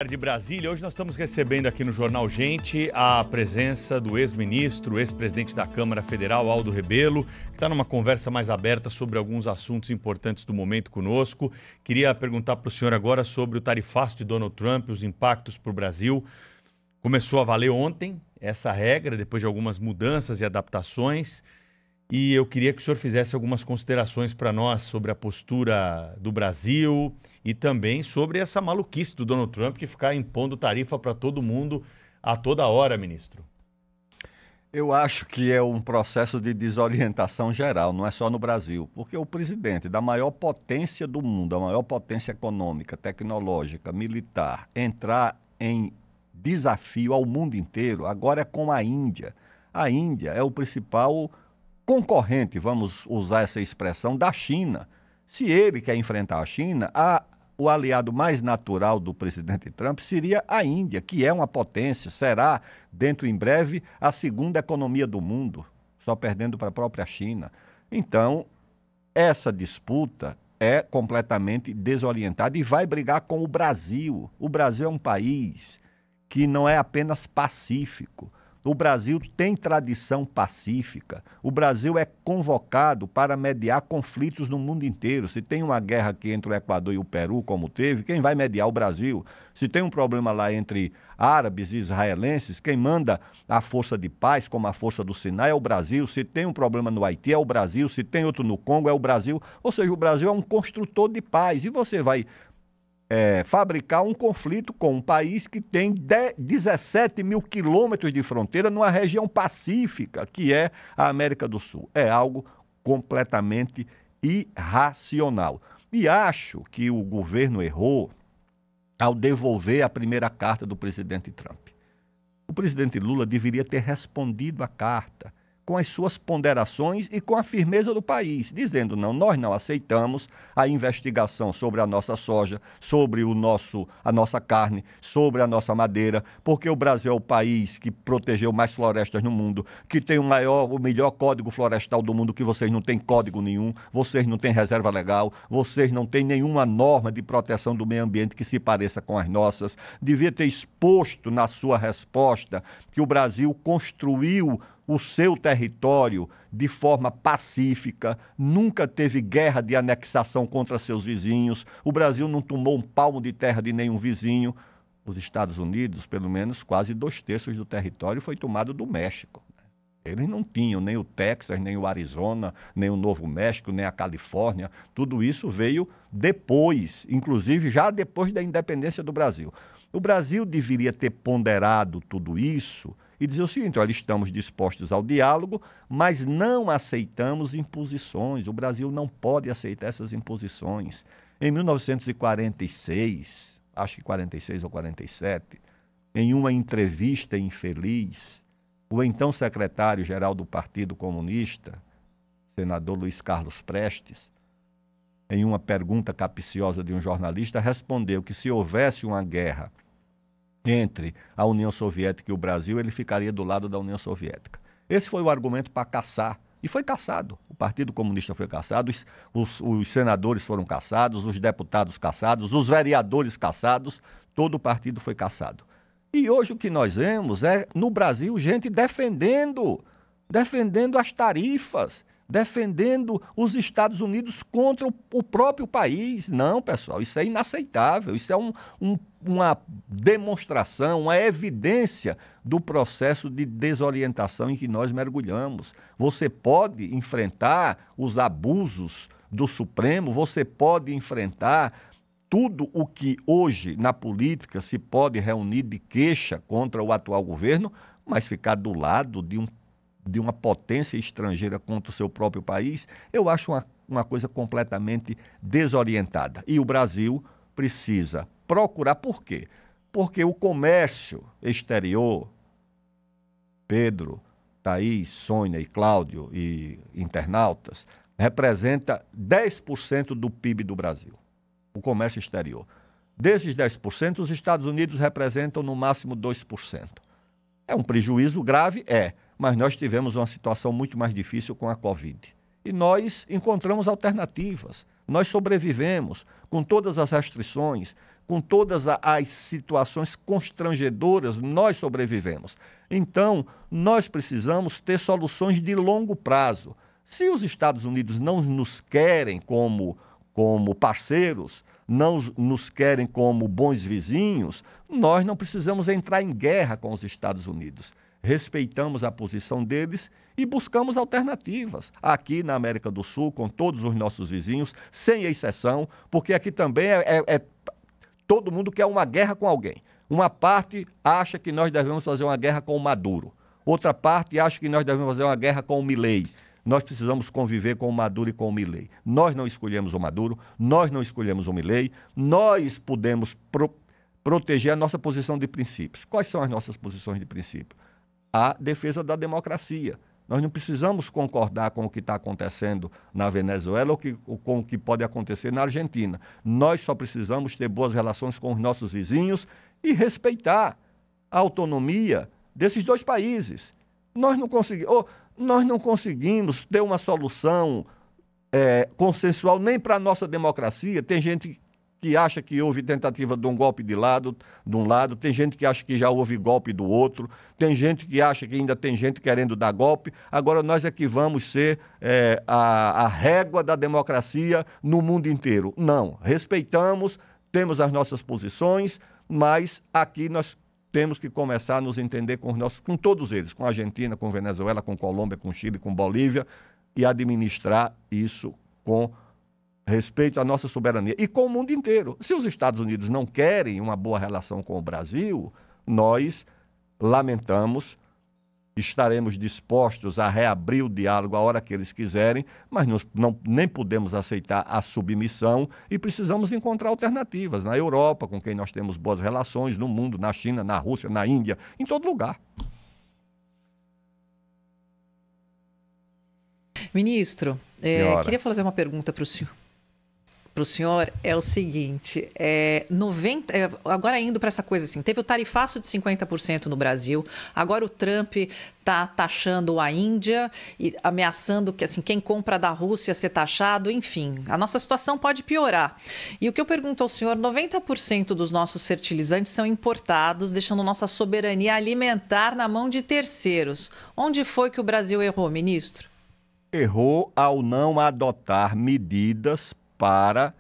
De Brasília, hoje nós estamos recebendo aqui no Jornal Gente a presença do ex-ministro, ex-presidente da Câmara Federal, Aldo Rebelo, que está numa conversa mais aberta sobre alguns assuntos importantes do momento conosco. Queria perguntar para o senhor agora sobre o tarifaço de Donald Trump, os impactos para o Brasil. Começou a valer ontem essa regra, depois de algumas mudanças e adaptações. E eu queria que o senhor fizesse algumas considerações para nós sobre a postura do Brasil e também sobre essa maluquice do Donald Trump de ficar impondo tarifa para todo mundo a toda hora, ministro. Eu acho que é um processo de desorientação geral, não é só no Brasil, porque o presidente da maior potência do mundo, a maior potência econômica, tecnológica, militar, entrar em desafio ao mundo inteiro, agora é com a Índia. A Índia é o principal concorrente, vamos usar essa expressão, da China. Se ele quer enfrentar a China, o aliado mais natural do presidente Trump seria a Índia, que é uma potência, será, dentro em breve, a segunda economia do mundo, só perdendo para a própria China. Então, essa disputa é completamente desorientada e vai brigar com o Brasil. O Brasil é um país que não é apenas pacífico. O Brasil tem tradição pacífica. O Brasil é convocado para mediar conflitos no mundo inteiro. Se tem uma guerra aqui entre o Equador e o Peru, como teve, quem vai mediar? O Brasil. Se tem um problema lá entre árabes e israelenses, quem manda a força de paz, como a força do Sinai, é o Brasil. Se tem um problema no Haiti, é o Brasil. Se tem outro no Congo, é o Brasil. Ou seja, o Brasil é um construtor de paz. E você vai fabricar um conflito com um país que tem 17 mil quilômetros de fronteira numa região pacífica, que é a América do Sul. É algo completamente irracional. E acho que o governo errou ao devolver a primeira carta do presidente Trump. O presidente Lula deveria ter respondido à carta com as suas ponderações e com a firmeza do país, dizendo, não, nós não aceitamos a investigação sobre a nossa soja, sobre a nossa carne, sobre a nossa madeira, porque o Brasil é o país que protegeu mais florestas no mundo, que tem o melhor código florestal do mundo, que vocês não têm código nenhum, vocês não têm reserva legal, vocês não têm nenhuma norma de proteção do meio ambiente que se pareça com as nossas. Devia ter exposto na sua resposta que o Brasil construiu o seu território de forma pacífica, nunca teve guerra de anexação contra seus vizinhos, o Brasil não tomou um palmo de terra de nenhum vizinho. Os Estados Unidos, pelo menos quase 2/3 do território foi tomado do México. Eles não tinham nem o Texas, nem o Arizona, nem o Novo México, nem a Califórnia. Tudo isso veio depois, inclusive já depois da independência do Brasil. O Brasil deveria ter ponderado tudo isso e dizer o seguinte, olha, estamos dispostos ao diálogo, mas não aceitamos imposições. O Brasil não pode aceitar essas imposições. Em 1946, acho que 46 ou 47, em uma entrevista infeliz, o então secretário-geral do Partido Comunista, senador Luiz Carlos Prestes, em uma pergunta capciosa de um jornalista, respondeu que se houvesse uma guerra entre a União Soviética e o Brasil, ele ficaria do lado da União Soviética. Esse foi o argumento para caçar, e foi caçado. O Partido Comunista foi caçado, os senadores foram caçados, os deputados caçados, os vereadores caçados, todo o partido foi caçado. E hoje o que nós vemos é, no Brasil, gente defendendo as tarifas, defendendo os Estados Unidos contra o próprio país. Não, pessoal, isso é inaceitável, isso é uma demonstração, uma evidência do processo de desorientação em que nós mergulhamos. Você pode enfrentar os abusos do Supremo, você pode enfrentar tudo o que hoje na política se pode reunir de queixa contra o atual governo, mas ficar do lado de uma potência estrangeira contra o seu próprio país, eu acho uma coisa completamente desorientada. E o Brasil precisa procurar. Por quê? Porque o comércio exterior, Pedro, Thaís, Sônia e Cláudio e internautas, representa 10% do PIB do Brasil, o comércio exterior. Desses 10%, os Estados Unidos representam no máximo 2%. É um prejuízo grave? É. Mas nós tivemos uma situação muito mais difícil com a Covid. E nós encontramos alternativas. Nós sobrevivemos com todas as restrições, com todas as situações constrangedoras, nós sobrevivemos. Então, nós precisamos ter soluções de longo prazo. Se os Estados Unidos não nos querem como parceiros, não nos querem como bons vizinhos, nós não precisamos entrar em guerra com os Estados Unidos. Respeitamos a posição deles e buscamos alternativas. Aqui na América do Sul, com todos os nossos vizinhos, sem exceção, porque aqui também todo mundo quer uma guerra com alguém. Uma parte acha que nós devemos fazer uma guerra com o Maduro. Outra parte acha que nós devemos fazer uma guerra com o Milei. Nós precisamos conviver com o Maduro e com o Milei. Nós não escolhemos o Maduro, nós não escolhemos o Milei, nós podemos proteger a nossa posição de princípios. Quais são as nossas posições de princípio? A defesa da democracia. Nós não precisamos concordar com o que está acontecendo na Venezuela ou com o que pode acontecer na Argentina. Nós só precisamos ter boas relações com os nossos vizinhos e respeitar a autonomia desses dois países. Nós não conseguimos ter uma solução consensual nem para a nossa democracia. Tem gente que acha que houve tentativa de um golpe de um lado, tem gente que acha que já houve golpe do outro, tem gente que acha que ainda tem gente querendo dar golpe. Agora nós é que vamos ser a régua da democracia no mundo inteiro. Não, respeitamos, temos as nossas posições, mas aqui nós temos que começar a nos entender com todos eles, com a Argentina, com a Venezuela, com a Colômbia, com o Chile, com a Bolívia, e administrar isso com respeito à nossa soberania e com o mundo inteiro. Se os Estados Unidos não querem uma boa relação com o Brasil, nós lamentamos, estaremos dispostos a reabrir o diálogo a hora que eles quiserem, mas nem podemos aceitar a submissão e precisamos encontrar alternativas na Europa, com quem nós temos boas relações, no mundo, na China, na Rússia, na Índia, em todo lugar. Ministro, queria fazer uma pergunta para o senhor. É o seguinte, agora indo para essa coisa assim, teve o tarifaço de 50% no Brasil, agora o Trump está taxando a Índia e ameaçando que assim, quem compra da Rússia ser taxado, enfim, a nossa situação pode piorar. E o que eu pergunto ao senhor, 90% dos nossos fertilizantes são importados, deixando nossa soberania alimentar na mão de terceiros. Onde foi que o Brasil errou, ministro? Errou ao não adotar medidas para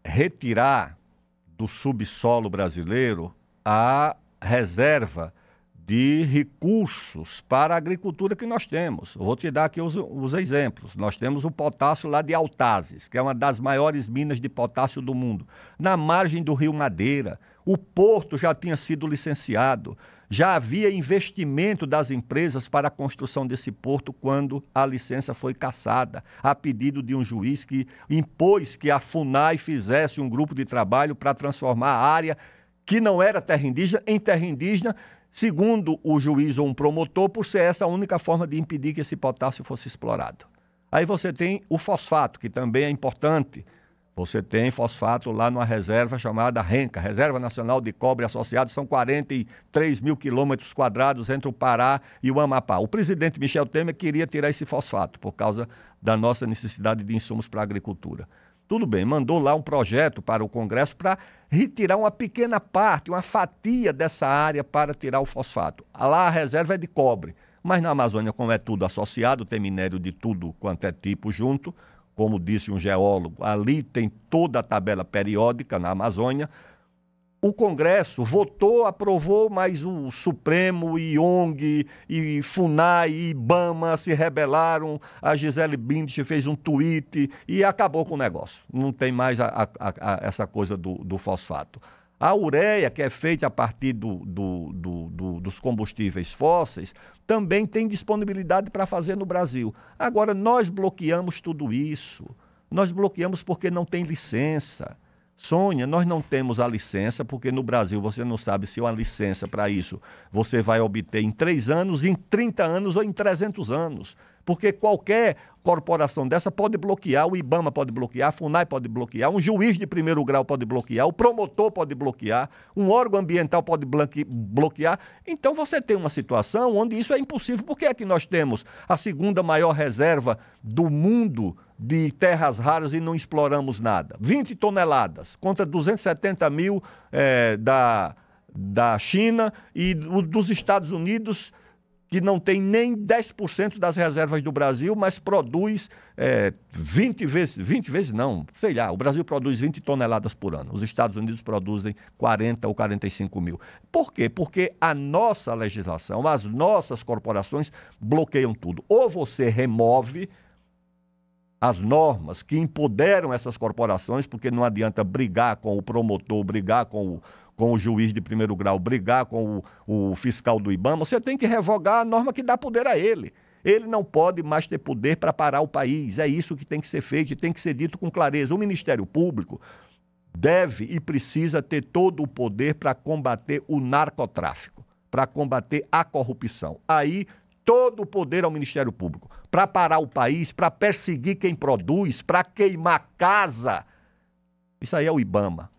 retirar do subsolo brasileiro a reserva de recursos para a agricultura que nós temos. Eu vou te dar aqui os exemplos. Nós temos o potássio lá de Altazes, que é uma das maiores minas de potássio do mundo, na margem do Rio Madeira. O porto já tinha sido licenciado. Já havia investimento das empresas para a construção desse porto quando a licença foi cassada, a pedido de um juiz que impôs que a FUNAI fizesse um grupo de trabalho para transformar a área que não era terra indígena em terra indígena, segundo o juiz ou um promotor, por ser essa a única forma de impedir que esse potássio fosse explorado. Aí você tem o fosfato, que também é importante. Você tem fosfato lá numa reserva chamada RENCA, Reserva Nacional de Cobre Associado, são 43 mil quilômetros quadrados entre o Pará e o Amapá. O presidente Michel Temer queria tirar esse fosfato por causa da nossa necessidade de insumos para a agricultura. Tudo bem, mandou lá um projeto para o Congresso para retirar uma pequena parte, uma fatia dessa área para tirar o fosfato. Lá a reserva é de cobre, mas na Amazônia, como é tudo associado, tem minério de tudo quanto é tipo junto. Como disse um geólogo, ali tem toda a tabela periódica na Amazônia. O Congresso votou, aprovou, mas o Supremo e ONG e FUNAI e IBAMA se rebelaram. A Gisele Bündchen fez um tweet e acabou com o negócio. Não tem mais essa coisa do fosfato. A ureia, que é feita a partir dos combustíveis fósseis, também tem disponibilidade para fazer no Brasil. Agora, nós bloqueamos tudo isso. Nós bloqueamos porque não tem licença. Sônia, nós não temos a licença, porque no Brasil você não sabe se uma licença para isso você vai obter em 3 anos, em 30 anos ou em 300 anos. Porque qualquer corporação dessa pode bloquear, o IBAMA pode bloquear, a FUNAI pode bloquear, um juiz de primeiro grau pode bloquear, o promotor pode bloquear, um órgão ambiental pode bloquear. Então você tem uma situação onde isso é impossível. Por que é que nós temos a segunda maior reserva do mundo de terras raras e não exploramos nada. 20 toneladas, contra 270 mil da China e dos Estados Unidos, que não tem nem 10% das reservas do Brasil, mas produz 20 vezes não, sei lá, o Brasil produz 20 toneladas por ano, os Estados Unidos produzem 40 ou 45 mil. Por quê? Porque a nossa legislação, as nossas corporações bloqueiam tudo. Ou você remove as normas que empoderam essas corporações, porque não adianta brigar com o promotor, brigar com o juiz de primeiro grau, brigar com o fiscal do IBAMA, você tem que revogar a norma que dá poder a ele. Ele não pode mais ter poder para parar o país. É isso que tem que ser feito e tem que ser dito com clareza. O Ministério Público deve e precisa ter todo o poder para combater o narcotráfico, para combater a corrupção. Aí, todo o poder ao Ministério Público, para parar o país, para perseguir quem produz, para queimar casa. Isso aí é o IBAMA.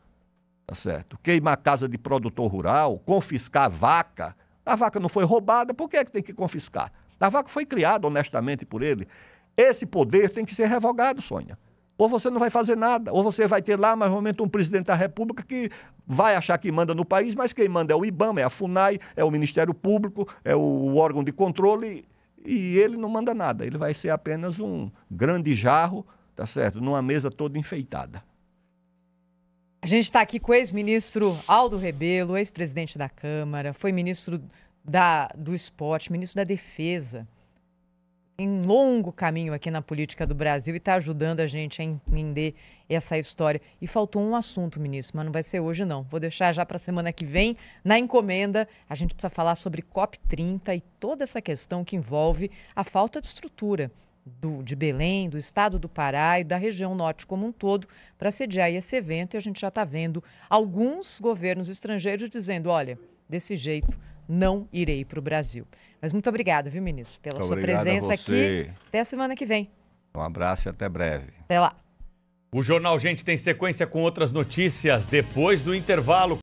Tá certo? Queimar a casa de produtor rural, confiscar a vaca. A vaca não foi roubada, por que é que tem que confiscar? A vaca foi criada honestamente por ele. Esse poder tem que ser revogado, Sônia. Ou você não vai fazer nada, ou você vai ter lá, mais ou menos, um presidente da República que vai achar que manda no país, mas quem manda é o IBAMA, é a FUNAI, é o Ministério Público, é o órgão de controle, e ele não manda nada. Ele vai ser apenas um grande jarro, tá certo? Numa mesa toda enfeitada. A gente está aqui com o ex-ministro Aldo Rebelo, ex-presidente da Câmara, foi ministro do Esporte, ministro da Defesa. Tem um longo caminho aqui na política do Brasil e está ajudando a gente a entender essa história. E faltou um assunto, ministro, mas não vai ser hoje não. Vou deixar já para a semana que vem, na encomenda. A gente precisa falar sobre COP30 e toda essa questão que envolve a falta de estrutura de Belém, do estado do Pará e da região norte como um todo para sediar esse evento. E a gente já está vendo alguns governos estrangeiros dizendo, olha, desse jeito não irei para o Brasil. Mas muito obrigada, viu, ministro, pela sua presença aqui. Até a semana que vem. Um abraço e até breve. Até lá. O Jornal Gente tem sequência com outras notícias depois do intervalo.